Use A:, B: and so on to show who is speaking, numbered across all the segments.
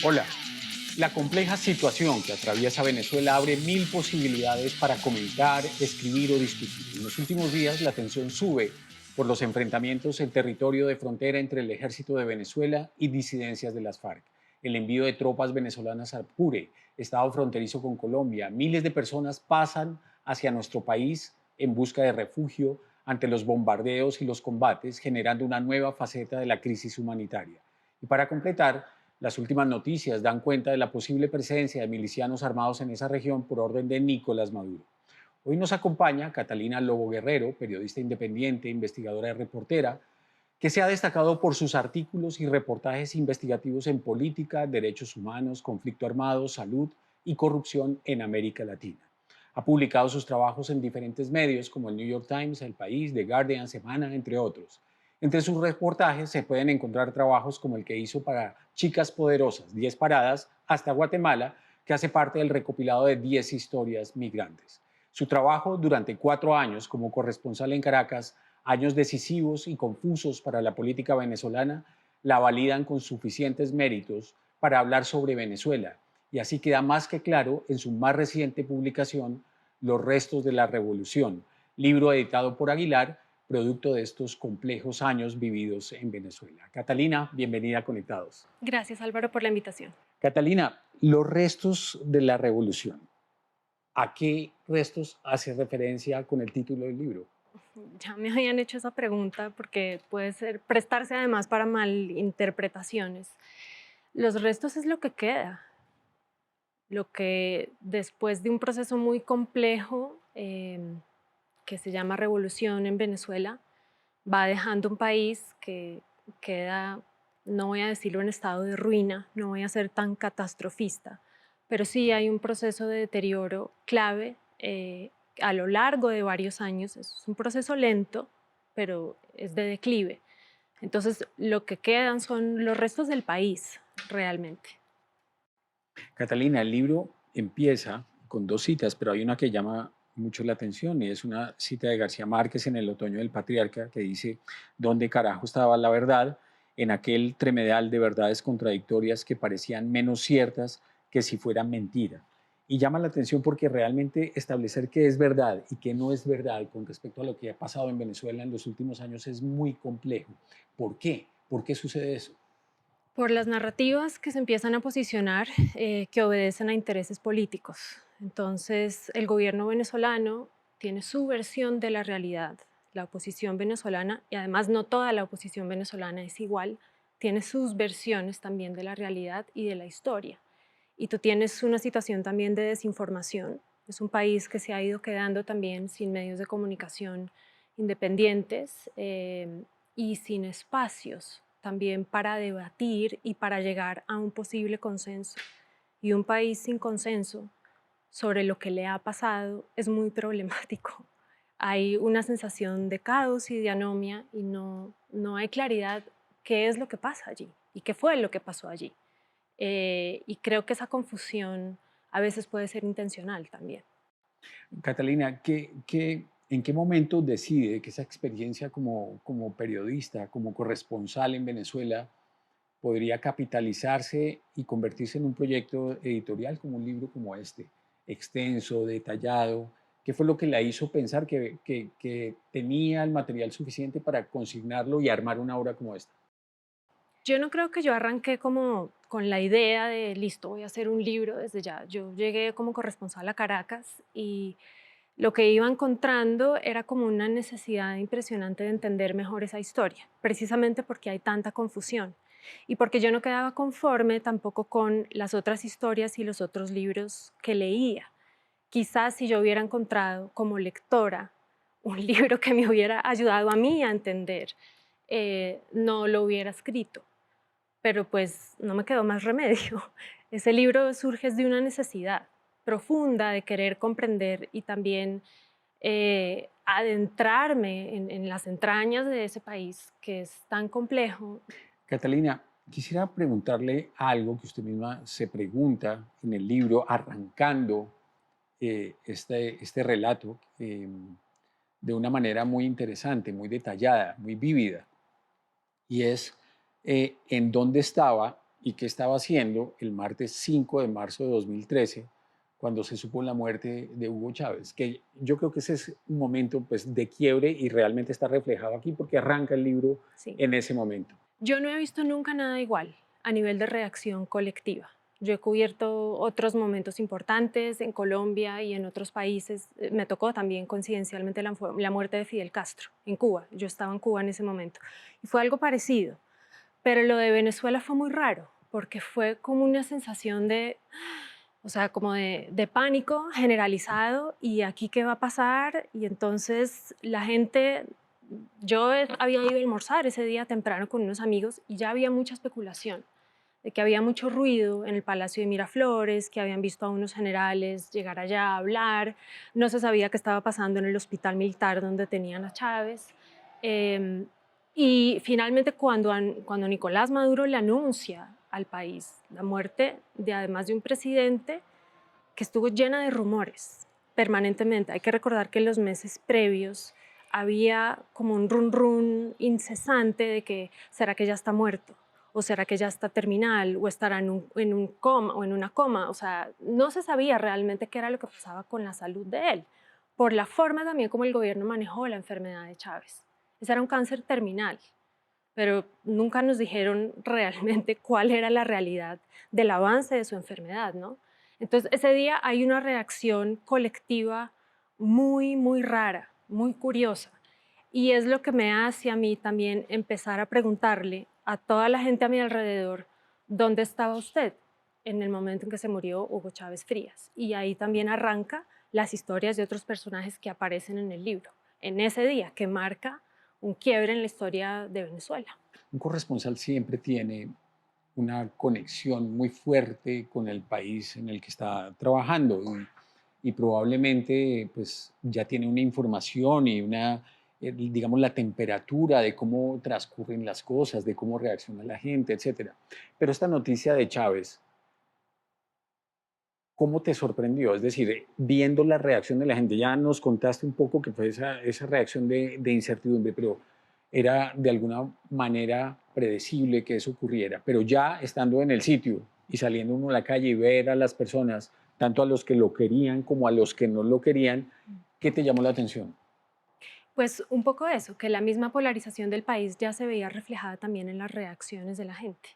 A: Hola. La compleja situación que atraviesa Venezuela abre mil posibilidades para comentar, escribir o discutir. En los últimos días la tensión sube por los enfrentamientos en territorio de frontera entre el ejército de Venezuela y disidencias de las FARC. El envío de tropas venezolanas a Apure, estado fronterizo con Colombia. Miles de personas pasan hacia nuestro país en busca de refugio ante los bombardeos y los combates, generando una nueva faceta de la crisis humanitaria. Y para completar, las últimas noticias dan cuenta de la posible presencia de milicianos armados en esa región por orden de Nicolás Maduro. Hoy nos acompaña Catalina Lobo Guerrero, periodista independiente, investigadora y reportera, que se ha destacado por sus artículos y reportajes investigativos en política, derechos humanos, conflicto armado, salud y corrupción en América Latina. Ha publicado sus trabajos en diferentes medios como el New York Times, El País, The Guardian, Semana, entre otros. Entre sus reportajes se pueden encontrar trabajos como el que hizo para Chicas Poderosas, 10 paradas, hasta Guatemala, que hace parte del recopilado de 10 historias migrantes. Su trabajo durante 4 años como corresponsal en Caracas, años decisivos y confusos para la política venezolana, la validan con suficientes méritos para hablar sobre Venezuela. Y así queda más que claro en su más reciente publicación, Los restos de la revolución, libro editado por Aguilar, producto de estos complejos años vividos en Venezuela. Catalina, bienvenida a Conectados.
B: Gracias, Álvaro, por la invitación.
A: Catalina, los restos de la revolución. ¿A qué restos hace referencia con el título del libro?
B: Ya me habían hecho esa pregunta porque puede ser prestarse además para malinterpretaciones. Los restos es lo que después de un proceso muy complejo que se llama revolución en Venezuela, va dejando un país que queda, no voy a decirlo en estado de ruina, no voy a ser tan catastrofista, pero sí hay un proceso de deterioro clave a lo largo de varios años. Es un proceso lento, pero es de declive. Entonces, lo que quedan son los restos del país, realmente.
A: Catalina, el libro empieza con dos citas, pero hay una que llama mucho la atención y es una cita de García Márquez en El otoño del patriarca que dice, ¿dónde carajo estaba la verdad en aquel tremedal de verdades contradictorias que parecían menos ciertas que si fueran mentira? Y llama la atención porque realmente establecer qué es verdad y qué no es verdad con respecto a lo que ha pasado en Venezuela en los últimos años es muy complejo. ¿Por qué? ¿Por qué sucede eso?
B: Por las narrativas que se empiezan a posicionar que obedecen a intereses políticos. Entonces, el gobierno venezolano tiene su versión de la realidad, la oposición venezolana, y además no toda la oposición venezolana es igual, tiene sus versiones también de la realidad y de la historia. Y tú tienes una situación también de desinformación. Es un país que se ha ido quedando también sin medios de comunicación independientes y sin espacios también para debatir y para llegar a un posible consenso. Y un país sin consenso sobre lo que le ha pasado es muy problemático. Hay una sensación de caos y de anomia y no hay claridad qué es lo que pasa allí y qué fue lo que pasó allí. Y creo que esa confusión a veces puede ser intencional también.
A: Catalina, ¿en qué momento decide que esa experiencia como periodista, como corresponsal en Venezuela, podría capitalizarse y convertirse en un proyecto editorial como un libro como este, extenso, detallado? ¿Qué fue lo que la hizo pensar que tenía el material suficiente para consignarlo y armar una obra como esta?
B: Yo no creo que yo arranqué como con la idea de, listo, voy a hacer un libro desde ya. Yo llegué como corresponsal a Caracas y lo que iba encontrando era como una necesidad impresionante de entender mejor esa historia, precisamente porque hay tanta confusión y porque yo no quedaba conforme tampoco con las otras historias y los otros libros que leía. Quizás si yo hubiera encontrado como lectora un libro que me hubiera ayudado a mí a entender, no lo hubiera escrito, pero pues no me quedó más remedio. Ese libro surge de una necesidad profunda de querer comprender y también adentrarme en las entrañas de ese país que es tan complejo.
A: Catalina, quisiera preguntarle algo que usted misma se pregunta en el libro, arrancando este relato de una manera muy interesante, muy detallada, muy vívida, y es en dónde estaba y qué estaba haciendo el martes 5 de marzo de 2013 cuando se supo la muerte de Hugo Chávez, que yo creo que ese es un momento pues, de quiebre y realmente está reflejado aquí porque arranca el libro
B: Sí.
A: en ese momento.
B: Yo no he visto nunca nada igual a nivel de reacción colectiva. Yo he cubierto otros momentos importantes en Colombia y en otros países. Me tocó también coincidencialmente la muerte de Fidel Castro en Cuba. Yo estaba en Cuba en ese momento y fue algo parecido. Pero lo de Venezuela fue muy raro porque fue como una sensación de, o sea, como de pánico generalizado y aquí qué va a pasar. Y entonces la gente, había ido a almorzar ese día temprano con unos amigos y ya había mucha especulación de que había mucho ruido en el Palacio de Miraflores, que habían visto a unos generales llegar allá a hablar, no se sabía qué estaba pasando en el hospital militar donde tenían a Chávez. Eh, y finalmente cuando Nicolás Maduro le anuncia al país la muerte de además de un presidente que estuvo llena de rumores permanentemente. Hay que recordar que en los meses previos había como un run run incesante de que será que ya está muerto o será que ya está terminal o estará en un coma o en una coma. O sea, no se sabía realmente qué era lo que pasaba con la salud de él, por la forma también como el gobierno manejó la enfermedad de Chávez. Ese era un cáncer terminal, pero nunca nos dijeron realmente cuál era la realidad del avance de su enfermedad, ¿no? Entonces, ese día hay una reacción colectiva muy, muy rara, muy curiosa. Y es lo que me hace a mí también empezar a preguntarle a toda la gente a mi alrededor, ¿dónde estaba usted en el momento en que se murió Hugo Chávez Frías? Y ahí también arranca las historias de otros personajes que aparecen en el libro, en ese día que marca un quiebre en la historia de Venezuela.
A: Un corresponsal siempre tiene una conexión muy fuerte con el país en el que está trabajando y probablemente pues ya tiene una información y una, digamos, la temperatura de cómo transcurren las cosas, de cómo reacciona la gente, etcétera. Pero esta noticia de Chávez, ¿cómo te sorprendió? Es decir, viendo la reacción de la gente, ya nos contaste un poco que fue esa reacción de incertidumbre, pero era de alguna manera predecible que eso ocurriera. Pero ya estando en el sitio y saliendo uno a la calle y ver a las personas, tanto a los que lo querían como a los que no lo querían, ¿qué te llamó la atención?
B: Pues un poco eso, que la misma polarización del país ya se veía reflejada también en las reacciones de la gente.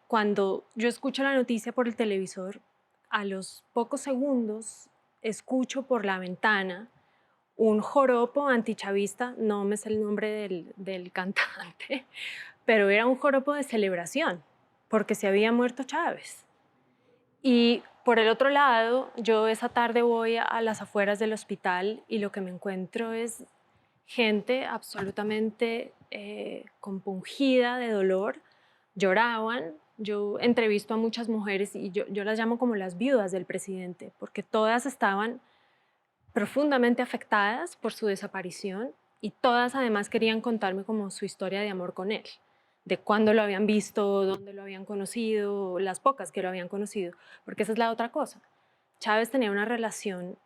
B: Cuando yo escucho la noticia por el televisor, a los pocos segundos escucho por la ventana un joropo antichavista, no me sé el nombre del cantante, pero era un joropo de celebración, porque se había muerto Chávez. Y por el otro lado, yo esa tarde voy a las afueras del hospital y lo que me encuentro es gente absolutamente compungida de dolor, lloraban. Yo entrevisto a muchas mujeres y yo las llamo como las viudas del presidente, porque todas estaban profundamente afectadas por su desaparición y todas además querían contarme como su historia de amor con él, de cuándo lo habían visto, dónde lo habían conocido, las pocas que lo habían conocido, porque esa es la otra cosa. Chávez tenía una relación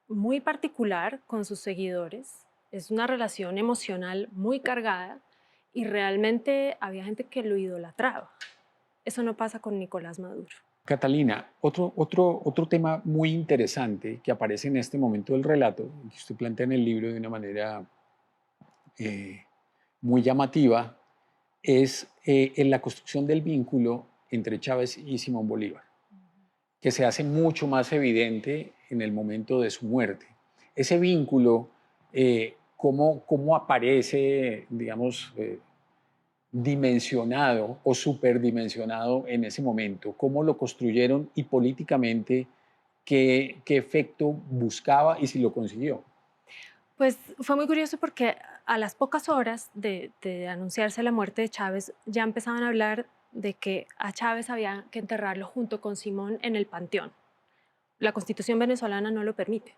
B: muy particular con sus seguidores, es una relación emocional muy cargada y realmente había gente que lo idolatraba. Eso no pasa con Nicolás Maduro.
A: Catalina, otro tema muy interesante que aparece en este momento del relato, que usted plantea en el libro de una manera eh, muy llamativa, es en la construcción del vínculo entre Chávez y Simón Bolívar, que se hace mucho más evidente en el momento de su muerte. Ese vínculo, cómo aparece, digamos, dimensionado o superdimensionado en ese momento, cómo lo construyeron y políticamente qué efecto buscaba y si lo consiguió.
B: Pues fue muy curioso porque a las pocas horas de anunciarse la muerte de Chávez ya empezaban a hablar de que a Chávez había que enterrarlo junto con Simón en el panteón. La Constitución venezolana no lo permite.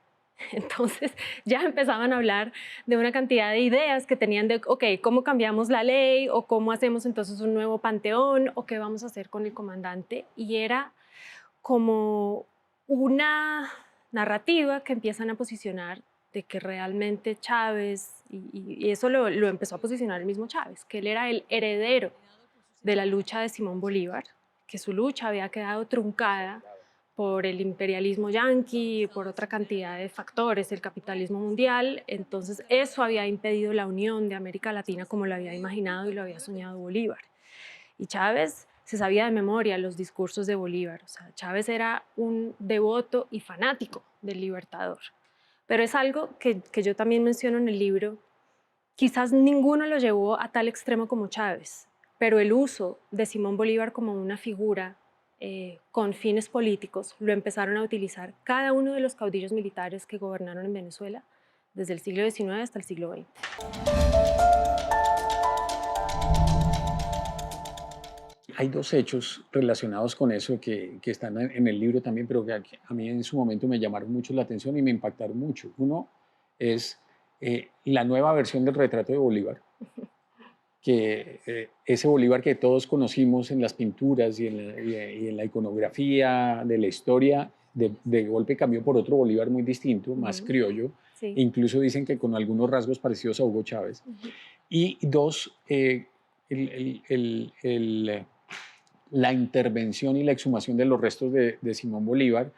B: Entonces ya empezaban a hablar de una cantidad de ideas que tenían de, ok, ¿cómo cambiamos la ley? ¿O cómo hacemos entonces un nuevo panteón? ¿O qué vamos a hacer con el comandante? Y era como una narrativa que empiezan a posicionar de que realmente Chávez, y eso lo empezó a posicionar el mismo Chávez, que él era el heredero de la lucha de Simón Bolívar, que su lucha había quedado truncada por el imperialismo yanqui, por otra cantidad de factores, el capitalismo mundial. Entonces eso había impedido la unión de América Latina como lo había imaginado y lo había soñado Bolívar. Y Chávez se sabía de memoria los discursos de Bolívar. O sea, Chávez era un devoto y fanático del Libertador. Pero es algo que yo también menciono en el libro. Quizás ninguno lo llevó a tal extremo como Chávez, pero el uso de Simón Bolívar como una figura con fines políticos lo empezaron a utilizar cada uno de los caudillos militares que gobernaron en Venezuela desde el siglo XIX hasta el siglo XX.
A: Hay dos hechos relacionados con eso que están en el libro también, pero que a mí en su momento me llamaron mucho la atención y me impactaron mucho. Uno es la nueva versión del retrato de Bolívar, que ese Bolívar que todos conocimos en las pinturas y en la iconografía de la historia, de golpe cambió por otro Bolívar muy distinto, más criollo.
B: Sí.
A: Incluso dicen que con algunos rasgos parecidos a Hugo Chávez. Y dos, la intervención y la exhumación de los restos de Simón Bolívar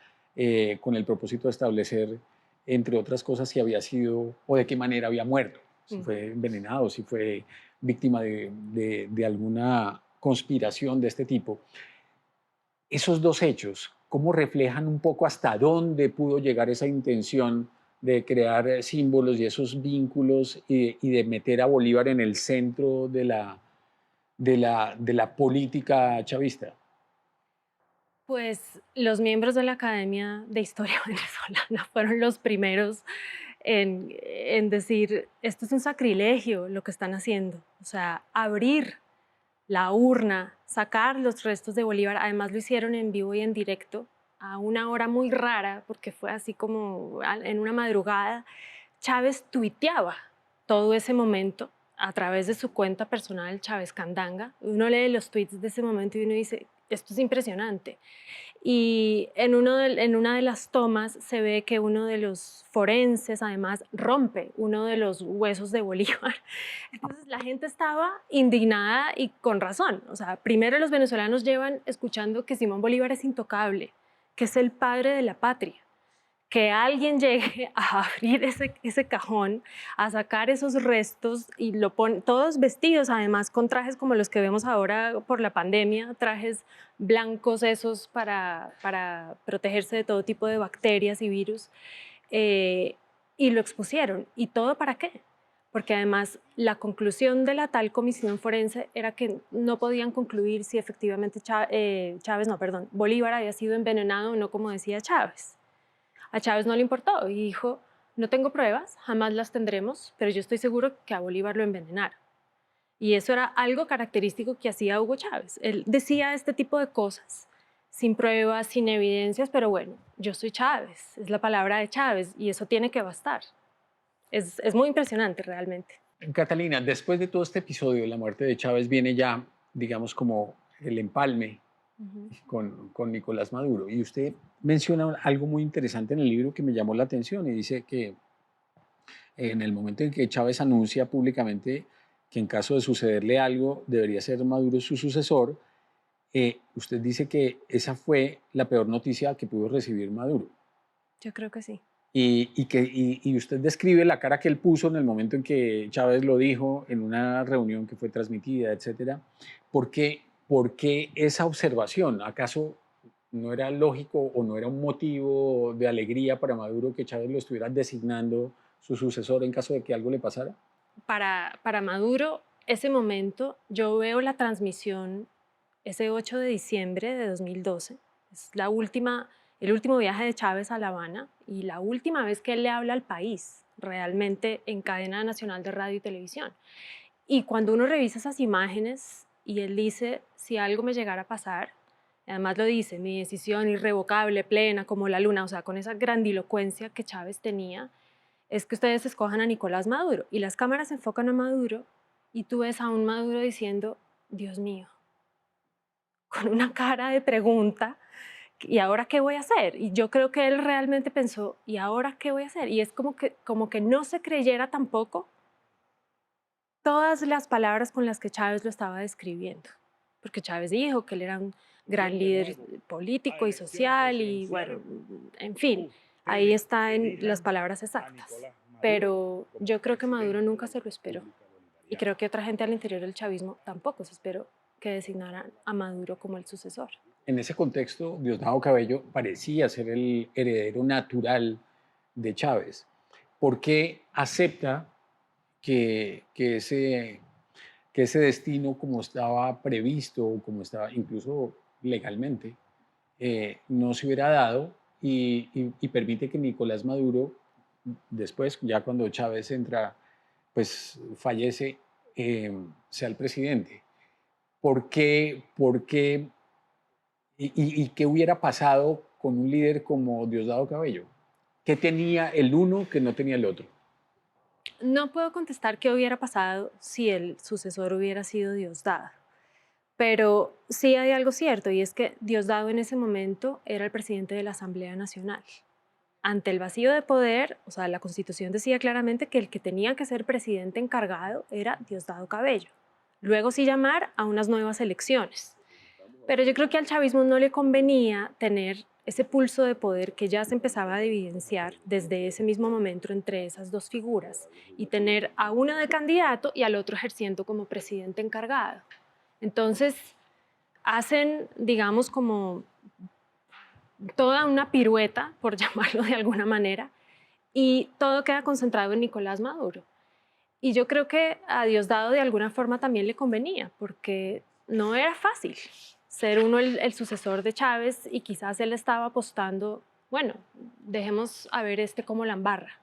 A: con el propósito de establecer, entre otras cosas, si había sido o de qué manera había muerto, si fue envenenado, si fue víctima de alguna conspiración de este tipo. Esos dos hechos, ¿cómo reflejan un poco hasta dónde pudo llegar esa intención de crear símbolos y esos vínculos y de meter a Bolívar en el centro de la política chavista?
B: Pues los miembros de la Academia de Historia Venezolana fueron los primeros en decir, esto es un sacrilegio lo que están haciendo. O sea, abrir la urna, sacar los restos de Bolívar, además lo hicieron en vivo y en directo, a una hora muy rara, porque fue así como en una madrugada. Chávez tuiteaba todo ese momento a través de su cuenta personal, Chávez Candanga. Uno lee los tweets de ese momento y uno dice, esto es impresionante. Y en una de las tomas se ve que uno de los forenses además rompe uno de los huesos de Bolívar. Entonces la gente estaba indignada y con razón. O sea, primero los venezolanos llevan escuchando que Simón Bolívar es intocable, que es el padre de la patria. Que alguien llegue a abrir ese cajón, a sacar esos restos y lo ponen todos vestidos, además con trajes como los que vemos ahora por la pandemia, trajes blancos esos para protegerse de todo tipo de bacterias y virus, y lo expusieron. ¿Y todo para qué? Porque además la conclusión de la tal comisión forense era que no podían concluir si efectivamente Bolívar había sido envenenado o no, como decía Chávez. A Chávez no le importó y dijo, no tengo pruebas, jamás las tendremos, pero yo estoy seguro que a Bolívar lo envenenaron. Y eso era algo característico que hacía Hugo Chávez. Él decía este tipo de cosas, sin pruebas, sin evidencias, pero bueno, yo soy Chávez, es la palabra de Chávez y eso tiene que bastar. Es muy impresionante realmente.
A: Catalina, después de todo este episodio de la muerte de Chávez viene ya, digamos, como el empalme con Nicolás Maduro. Y usted menciona algo muy interesante en el libro que me llamó la atención y dice que en el momento en que Chávez anuncia públicamente que en caso de sucederle algo debería ser Maduro su sucesor, usted dice que esa fue la peor noticia que pudo recibir Maduro.
B: Yo creo que sí.
A: Y usted describe la cara que él puso en el momento en que Chávez lo dijo en una reunión que fue transmitida, etcétera. ¿Por qué esa observación? ¿Acaso no era lógico o no era un motivo de alegría para Maduro que Chávez lo estuviera designando su sucesor en caso de que algo le pasara?
B: Para Maduro, ese momento, yo veo la transmisión ese 8 de diciembre de 2012, es el último viaje de Chávez a La Habana y la última vez que él le habla al país, realmente en cadena nacional de radio y televisión. Y cuando uno revisa esas imágenes y él dice, si algo me llegara a pasar, además lo dice, mi decisión irrevocable, plena, como la luna, o sea, con esa grandilocuencia que Chávez tenía, es que ustedes escojan a Nicolás Maduro. Y las cámaras se enfocan a Maduro y tú ves a un Maduro diciendo, Dios mío, con una cara de pregunta, ¿y ahora qué voy a hacer? Y yo creo que él realmente pensó, ¿y ahora qué voy a hacer? Y es como que no se creyera tampoco todas las palabras con las que Chávez lo estaba describiendo. porque Chávez dijo que él era un gran líder político y social y bueno, en fin, ahí están las palabras exactas. Pero yo creo que Maduro nunca se lo esperó y creo que otra gente al interior del chavismo tampoco se esperó que designaran a Maduro como el sucesor.
A: En ese contexto, Diosdado Cabello parecía ser el heredero natural de Chávez. ¿Por qué acepta que ese destino, como estaba previsto, como estaba incluso legalmente, no se hubiera dado y permite que Nicolás Maduro, después, ya cuando Chávez entra, pues fallece, sea el presidente? ¿Por qué y qué hubiera pasado con un líder como Diosdado Cabello? ¿Qué tenía el uno que no tenía el otro?
B: No puedo contestar qué hubiera pasado si el sucesor hubiera sido Diosdado, pero sí hay algo cierto y es que Diosdado en ese momento era el presidente de la Asamblea Nacional. Ante el vacío de poder, o sea, la Constitución decía claramente que el que tenía que ser presidente encargado era Diosdado Cabello. Luego sí llamar a unas nuevas elecciones. Pero yo creo que al chavismo no le convenía tener ese pulso de poder que ya se empezaba a evidenciar desde ese mismo momento entre esas dos figuras y tener a uno de candidato y al otro ejerciendo como presidente encargado. Entonces, hacen, digamos, como toda una pirueta, por llamarlo de alguna manera, y todo queda concentrado en Nicolás Maduro. Y yo creo que a Diosdado de alguna forma también le convenía, porque no era fácil ser uno el sucesor de Chávez y quizás él estaba apostando, bueno, dejemos a ver este cómo la embarra.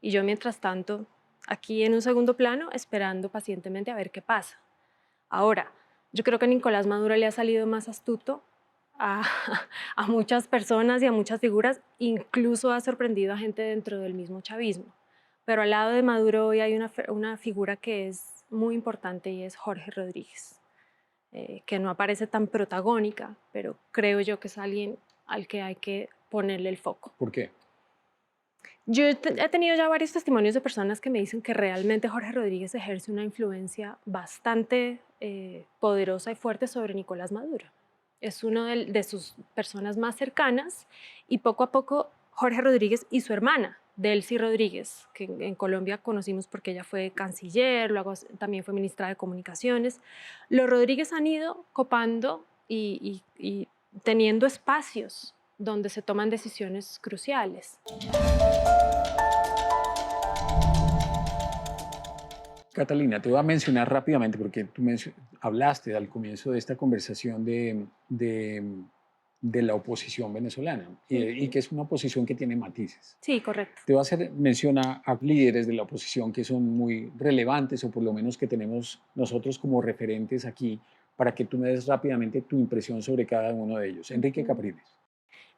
B: Y yo mientras tanto, aquí en un segundo plano, esperando pacientemente a ver qué pasa. Ahora, yo creo que Nicolás Maduro le ha salido más astuto a, a muchas personas y a muchas figuras, incluso ha sorprendido a gente dentro del mismo chavismo. Pero al lado de Maduro hoy hay una figura que es muy importante y es Jorge Rodríguez, que no aparece tan protagónica, pero creo yo que es alguien al que hay que ponerle el foco.
A: ¿Por qué?
B: Yo he tenido ya varios testimonios de personas que me dicen que realmente Jorge Rodríguez ejerce una influencia bastante poderosa y fuerte sobre Nicolás Maduro. Es uno de sus personas más cercanas y poco a poco Jorge Rodríguez y su hermana, Delcy Rodríguez, que en Colombia conocimos porque ella fue canciller, luego también fue ministra de Comunicaciones. Los Rodríguez han ido copando y teniendo espacios donde se toman decisiones cruciales.
A: Catalina, te voy a mencionar rápidamente porque tú hablaste al comienzo de esta conversación de la oposición venezolana y que es una oposición que tiene matices.
B: Sí, correcto.
A: Te voy a hacer mención a líderes de la oposición que son muy relevantes o por lo menos que tenemos nosotros como referentes aquí para que tú me des rápidamente tu impresión sobre cada uno de ellos. Enrique Capriles.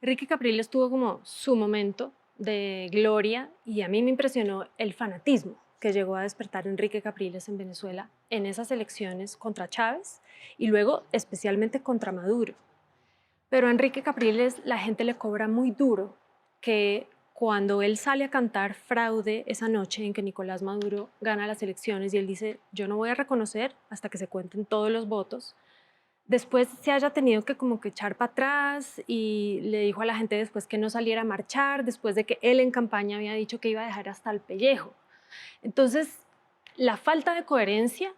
B: Enrique Capriles tuvo como su momento de gloria y a mí me impresionó el fanatismo que llegó a despertar Enrique Capriles en Venezuela en esas elecciones contra Chávez y luego especialmente contra Maduro. Pero a Enrique Capriles la gente le cobra muy duro que cuando él sale a cantar fraude esa noche en que Nicolás Maduro gana las elecciones y él dice yo no voy a reconocer hasta que se cuenten todos los votos, después se haya tenido que como que echar para atrás y le dijo a la gente después que no saliera a marchar, después de que él en campaña había dicho que iba a dejar hasta el pellejo. Entonces, la falta de coherencia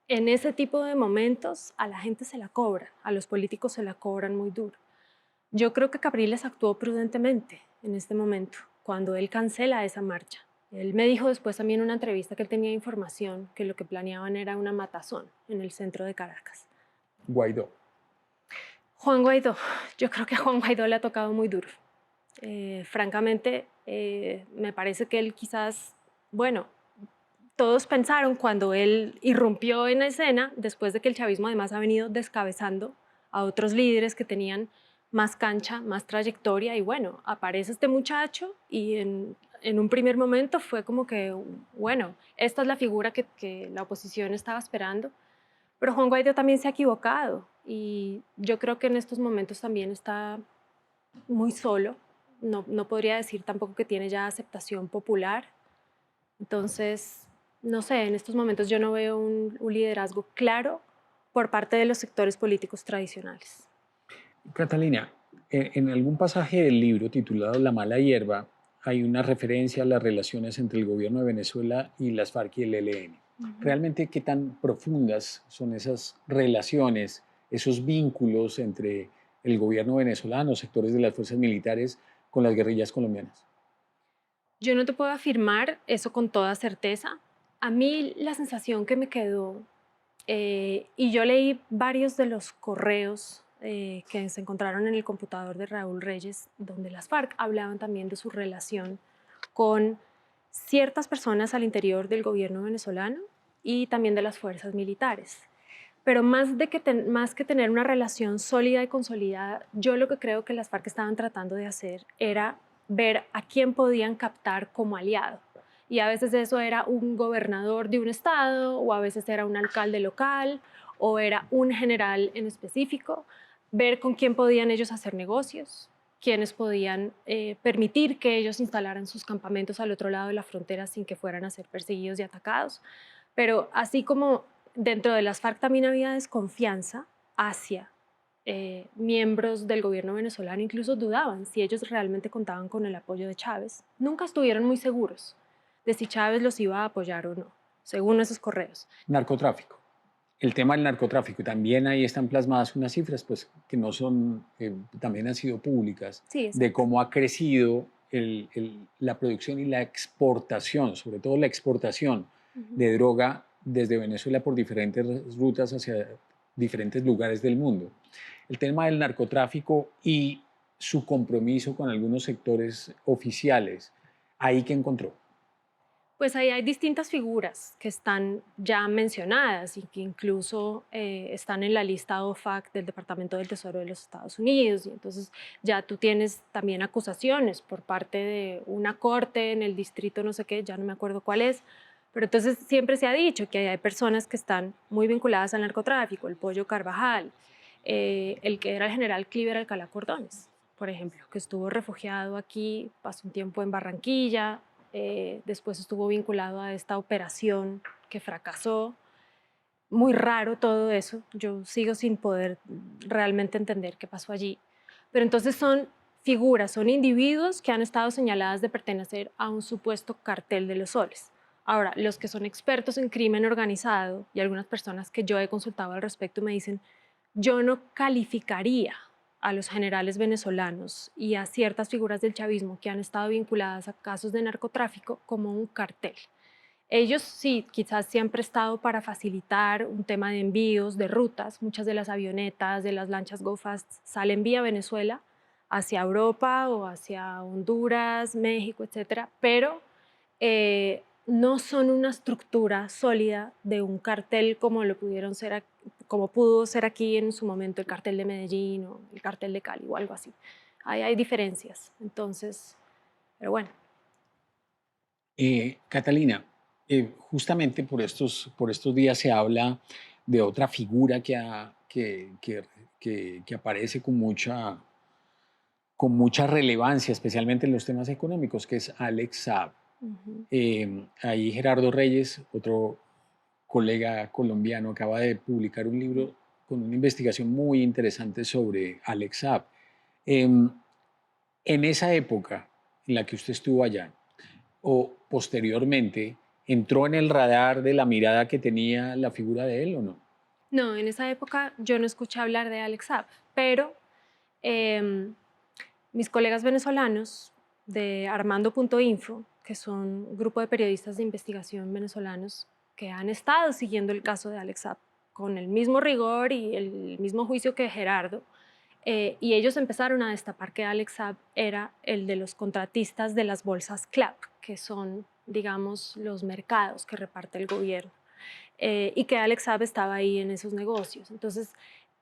B: en ese tipo de momentos a la gente se la cobra, a los políticos se la cobran muy duro. Yo creo que Capriles actuó prudentemente en este momento, cuando él cancela esa marcha. Él me dijo después también en una entrevista que él tenía información que lo que planeaban era una matazón en el centro de Caracas.
A: Guaidó.
B: Juan Guaidó, yo creo que a Juan Guaidó le ha tocado muy duro. Francamente, me parece que él quizás, bueno, todos pensaron cuando él irrumpió en la escena, después de que el chavismo además ha venido descabezando a otros líderes que tenían más cancha, más trayectoria, y bueno, aparece este muchacho y en un primer momento fue como que, bueno, esta es la figura que la oposición estaba esperando, pero Juan Guaidó también se ha equivocado y yo creo que en estos momentos también está muy solo, no podría decir tampoco que tiene ya aceptación popular, entonces, no sé, en estos momentos yo no veo un liderazgo claro por parte de los sectores políticos tradicionales.
A: Catalina, en algún pasaje del libro titulado La mala hierba hay una referencia a las relaciones entre el gobierno de Venezuela y las FARC y el ELN. ¿Realmente qué tan profundas son esas relaciones, esos vínculos entre el gobierno venezolano, sectores de las fuerzas militares, con las guerrillas colombianas?
B: Yo no te puedo afirmar eso con toda certeza. A mí la sensación que me quedó, y yo leí varios de los correos que se encontraron en el computador de Raúl Reyes, donde las FARC hablaban también de su relación con ciertas personas al interior del gobierno venezolano y también de las fuerzas militares. Pero más que tener una relación sólida y consolidada, yo lo que creo que las FARC estaban tratando de hacer era ver a quién podían captar como aliado. Y a veces eso era un gobernador de un estado, o a veces era un alcalde local, o era un general en específico, ver con quién podían ellos hacer negocios, quiénes podían permitir que ellos instalaran sus campamentos al otro lado de la frontera sin que fueran a ser perseguidos y atacados. Pero así como dentro de las FARC también había desconfianza hacia miembros del gobierno venezolano, incluso dudaban si ellos realmente contaban con el apoyo de Chávez. Nunca estuvieron muy seguros de si Chávez los iba a apoyar o no, según esos correos.
A: Narcotráfico. El tema del narcotráfico, también ahí están plasmadas unas cifras pues, que no son, también han sido públicas,
B: Sí,
A: de
B: exacto.
A: cómo ha crecido la producción y la exportación, sobre todo la exportación de droga desde Venezuela por diferentes rutas hacia diferentes lugares del mundo. El tema del narcotráfico y su compromiso con algunos sectores oficiales, ahí que encontró.
B: Pues ahí hay distintas figuras que están ya mencionadas y que incluso están en la lista OFAC del Departamento del Tesoro de los Estados Unidos. Y entonces ya tú tienes también acusaciones por parte de una corte en el distrito no sé qué, ya no me acuerdo cuál es, pero entonces siempre se ha dicho que hay personas que están muy vinculadas al narcotráfico, el Pollo Carvajal, el que era el general Cliver Alcalá Cordones, por ejemplo, que estuvo refugiado aquí, pasó un tiempo en Barranquilla, después estuvo vinculado a esta operación que fracasó. Muy raro todo eso, yo sigo sin poder realmente entender qué pasó allí. Pero entonces son figuras, son individuos que han estado señaladas de pertenecer a un supuesto cartel de los soles. Ahora, los que son expertos en crimen organizado y algunas personas que yo he consultado al respecto me dicen, yo no calificaría a los generales venezolanos y a ciertas figuras del chavismo que han estado vinculadas a casos de narcotráfico como un cartel. Ellos sí, quizás sí han prestado para facilitar un tema de envíos, de rutas. Muchas de las avionetas, de las lanchas Go Fast salen vía Venezuela hacia Europa o hacia Honduras, México, etcétera, pero no son una estructura sólida de un cartel como lo pudieron ser, como pudo ser aquí en su momento el cartel de Medellín o el cartel de Cali o algo así. Ahí hay diferencias, entonces, pero bueno.
A: Catalina, justamente por estos días se habla de otra figura que aparece con mucha relevancia, especialmente en los temas económicos, que es Alex Saab. Ahí Gerardo Reyes, otro colega colombiano, acaba de publicar un libro con una investigación muy interesante sobre Alex Saab. En esa época en la que usted estuvo allá, o posteriormente, ¿entró en el radar de la mirada que tenía la figura de él o no?
B: No, en esa época yo no escuché hablar de Alex Saab, pero mis colegas venezolanos de Armando.info, que son un grupo de periodistas de investigación venezolanos que han estado siguiendo el caso de Alex Saab con el mismo rigor y el mismo juicio que Gerardo, y ellos empezaron a destapar que Alex Saab era el de los contratistas de las bolsas CLAP, que son, digamos, los mercados que reparte el gobierno, y que Alex Saab estaba ahí en esos negocios. Entonces,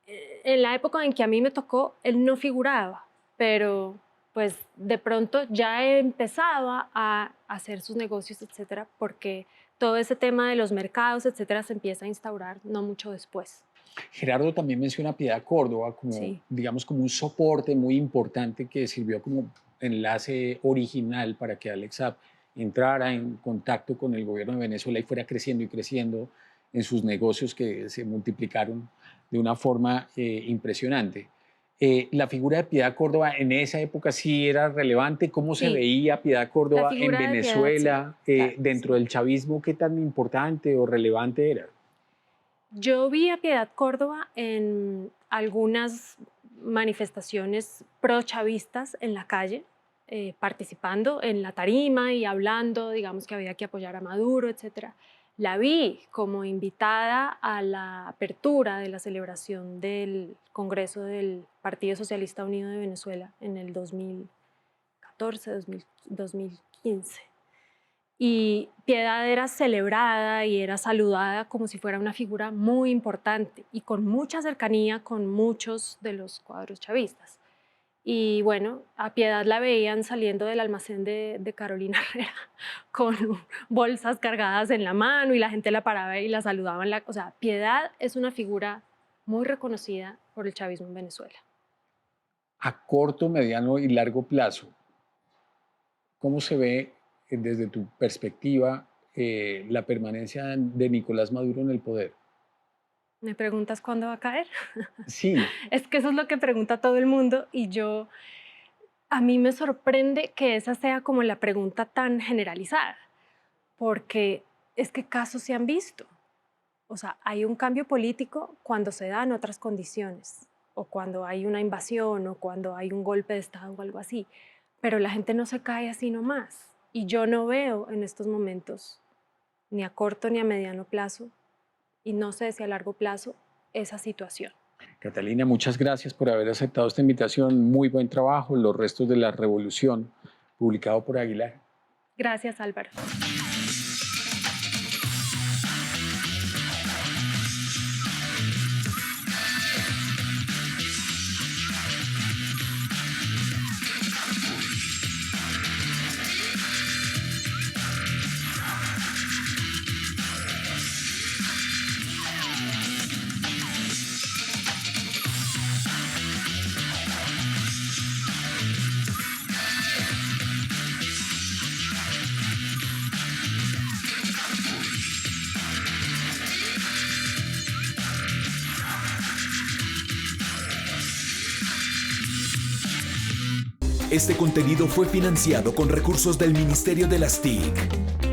B: en la época en que a mí me tocó, él no figuraba, pero pues de pronto ya empezaba a hacer sus negocios, etcétera, porque todo ese tema de los mercados, etcétera, se empieza a instaurar no mucho después.
A: Gerardo también menciona a Piedad Córdoba como,
B: Sí.
A: digamos, como un soporte muy importante que sirvió como enlace original para que Alex Saab entrara en contacto con el gobierno de Venezuela y fuera creciendo y creciendo en sus negocios que se multiplicaron de una forma impresionante. La figura de Piedad Córdoba en esa época sí era relevante. ¿Cómo se
B: Sí,
A: veía Piedad
B: la
A: Córdoba en
B: figura de Piedad, sí,
A: Venezuela?
B: claro,
A: Dentro
B: sí.
A: del chavismo, ¿qué tan importante o relevante era?
B: Yo vi a Piedad Córdoba en algunas manifestaciones pro-chavistas en la calle, participando en la tarima y hablando, digamos que había que apoyar a Maduro, etcétera. La vi como invitada a la apertura de la celebración del Congreso del Partido Socialista Unido de Venezuela en el 2014, 2015. Y Piedad era celebrada y era saludada como si fuera una figura muy importante y con mucha cercanía con muchos de los cuadros chavistas. Y bueno, a Piedad la veían saliendo del almacén de Carolina Herrera con bolsas cargadas en la mano y la gente la paraba y la saludaba. O sea, Piedad es una figura muy reconocida por el chavismo en Venezuela.
A: A corto, mediano y largo plazo, ¿cómo se ve desde tu perspectiva la permanencia de Nicolás Maduro en el poder?
B: ¿Me preguntas cuándo va a caer?
A: Sí,
B: Es que eso es lo que pregunta todo el mundo y a mí me sorprende que esa sea como la pregunta tan generalizada, porque es que casos se han visto. O sea, hay un cambio político cuando se dan otras condiciones, o cuando hay una invasión, o cuando hay un golpe de Estado o algo así, pero la gente no se cae así nomás. Y yo no veo en estos momentos, ni a corto ni a mediano plazo, y no sé si a largo plazo, esa situación.
A: Catalina, muchas gracias por haber aceptado esta invitación. Muy buen trabajo, Los restos de la revolución, publicado por Aguilar.
B: Gracias, Álvaro.
C: Este contenido fue financiado con recursos del Ministerio de las TIC.